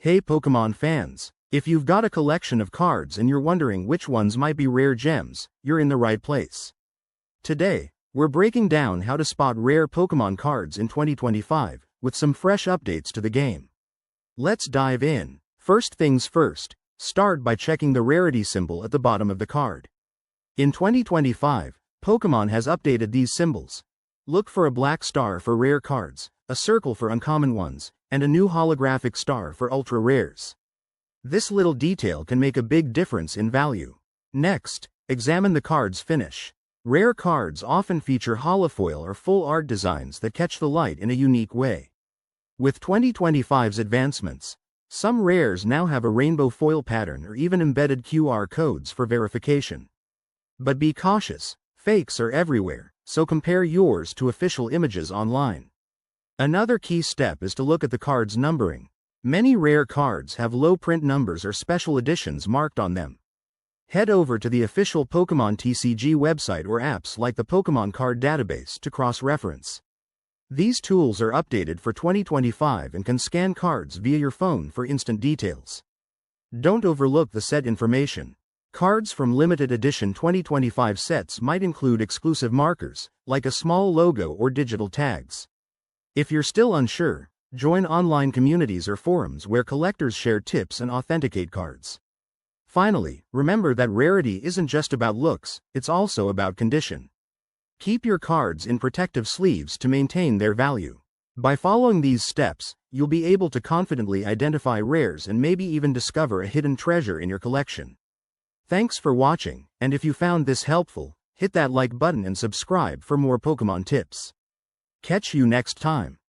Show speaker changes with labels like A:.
A: Hey Pokémon fans! If you've got a collection of cards and you're wondering which ones might be rare gems, you're in the right place. Today, we're breaking down how to spot rare Pokémon cards in 2025, with some fresh updates to the game. Let's dive in. First things first, start by checking the rarity symbol at the bottom of the card. In 2025, Pokémon has updated these symbols. Look for a black star for rare cards, a circle for uncommon ones, and a new holographic star for ultra rares. This little detail can make a big difference in value. Next, examine the card's finish. Rare cards often feature holofoil or full art designs that catch the light in a unique way. With 2025's advancements, some rares now have a rainbow foil pattern or even embedded QR codes for verification. But be cautious, fakes are everywhere, so compare yours to official images online. Another key step is to look at the card's numbering. Many rare cards have low print numbers or special editions marked on them. Head over to the official Pokémon TCG website or apps like the Pokémon Card Database to cross-reference. These tools are updated for 2025 and can scan cards via your phone for instant details. Don't overlook the set information. Cards from limited edition 2025 sets might include exclusive markers, like a small logo or digital tags. If you're still unsure, join online communities or forums where collectors share tips and authenticate cards. Finally, remember that rarity isn't just about looks, it's also about condition. Keep your cards in protective sleeves to maintain their value. By following these steps, you'll be able to confidently identify rares and maybe even discover a hidden treasure in your collection. Thanks for watching, and if you found this helpful, hit that like button and subscribe for more Pokémon tips. Catch you next time.